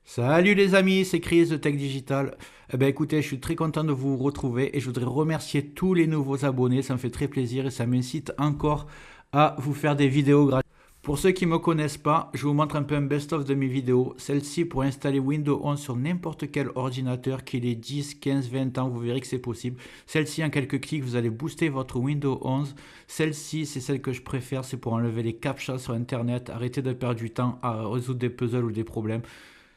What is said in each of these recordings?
Salut les amis, c'est Chris de Tech Digital. Eh ben écoutez, je suis très content de vous retrouver et je voudrais remercier tous les nouveaux abonnés, ça me fait très plaisir et ça m'incite encore à vous faire des vidéos gratuites. Pour ceux qui ne me connaissent pas, je vous montre un peu un best-of de mes vidéos. Celle-ci pour installer Windows 11 sur n'importe quel ordinateur, qu'il ait 10, 15, 20 ans, vous verrez que c'est possible. Celle-ci, en quelques clics, vous allez booster votre Windows 11. Celle-ci, c'est celle que je préfère, c'est pour enlever les captchas sur Internet, arrêter de perdre du temps à résoudre des puzzles ou des problèmes.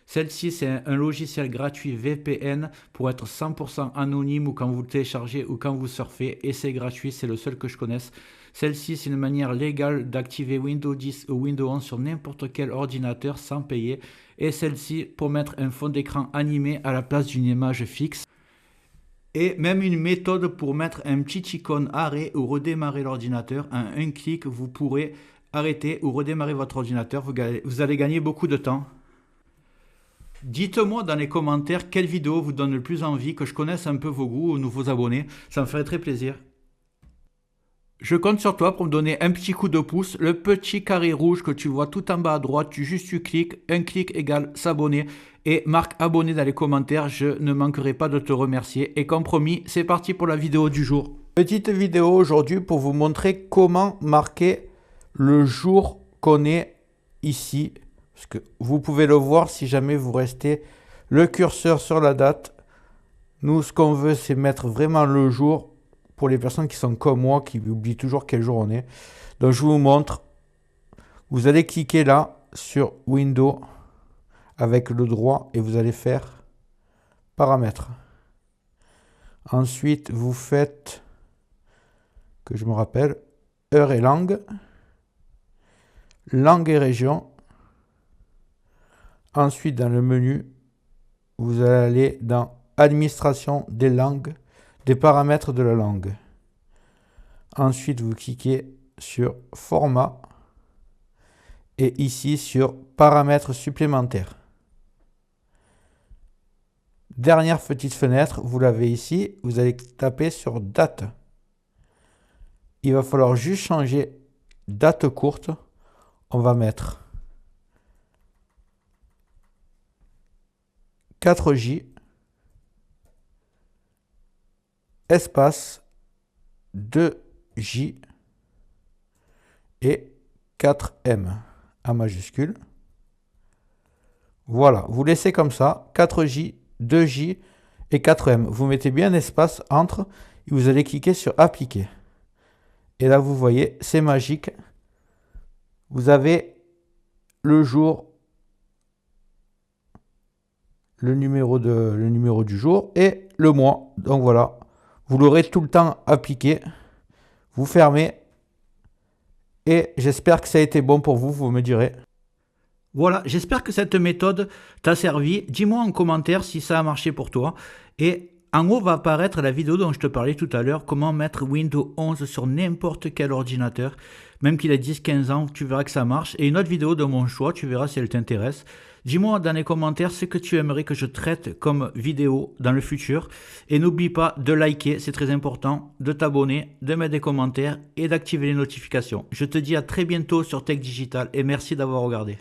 Celle-ci, c'est un logiciel gratuit VPN pour être 100% anonyme ou quand vous le téléchargez ou quand vous surfez. Et c'est gratuit, c'est le seul que je connaisse. Celle-ci, c'est une manière légale d'activer Windows 10 ou Windows 11 sur n'importe quel ordinateur sans payer. Et celle-ci, pour mettre un fond d'écran animé à la place d'une image fixe. Et même une méthode pour mettre un petit icône arrêt ou redémarrer l'ordinateur. En un clic, vous pourrez arrêter ou redémarrer votre ordinateur. Vous allez gagner beaucoup de temps. Dites-moi dans les commentaires quelle vidéo vous donne le plus envie, que je connaisse un peu vos goûts aux nouveaux abonnés, ça me ferait très plaisir. Je compte sur toi pour me donner un petit coup de pouce, le petit carré rouge que tu vois tout en bas à droite, tu cliques, un clic égale s'abonner et marque abonné dans les commentaires, je ne manquerai pas de te remercier. Et comme promis, c'est parti pour la vidéo du jour. Petite vidéo aujourd'hui pour vous montrer comment marquer le jour qu'on est ici. Parce que vous pouvez le voir si jamais vous restez le curseur sur la date. Nous, ce qu'on veut, c'est mettre vraiment le jour pour les personnes qui sont comme moi, qui oublient toujours quel jour on est. Donc, je vous montre. Vous allez cliquer là sur Windows avec le droit et vous allez faire Paramètres. Ensuite, vous faites, que je me rappelle, heure et langue, langue et région. Ensuite, dans le menu, vous allez aller dans Administration des langues, des paramètres de la langue. Ensuite, vous cliquez sur Format et ici sur Paramètres supplémentaires. Dernière petite fenêtre, vous l'avez ici, vous allez taper sur Date. Il va falloir juste changer date courte. On va mettre 4J, espace 2J et 4M en majuscule. Voilà, vous laissez comme ça, 4J, 2J et 4M. Vous mettez bien un espace entre et vous allez cliquer sur Appliquer. Et là, vous voyez, c'est magique. Vous avez le jour, le numéro du jour et le mois. Donc voilà, vous l'aurez tout le temps appliqué. Vous fermez et j'espère que ça a été bon pour vous, vous me direz. Voilà, j'espère que cette méthode t'a servi. Dis-moi en commentaire si ça a marché pour toi. Et en haut va apparaître la vidéo dont je te parlais tout à l'heure, comment mettre Windows 11 sur n'importe quel ordinateur. Même qu'il ait 10-15 ans, tu verras que ça marche. Et une autre vidéo de mon choix, tu verras si elle t'intéresse. Dis-moi dans les commentaires ce que tu aimerais que je traite comme vidéo dans le futur. Et n'oublie pas de liker, c'est très important, de t'abonner, de mettre des commentaires et d'activer les notifications. Je te dis à très bientôt sur Tech Digital et merci d'avoir regardé.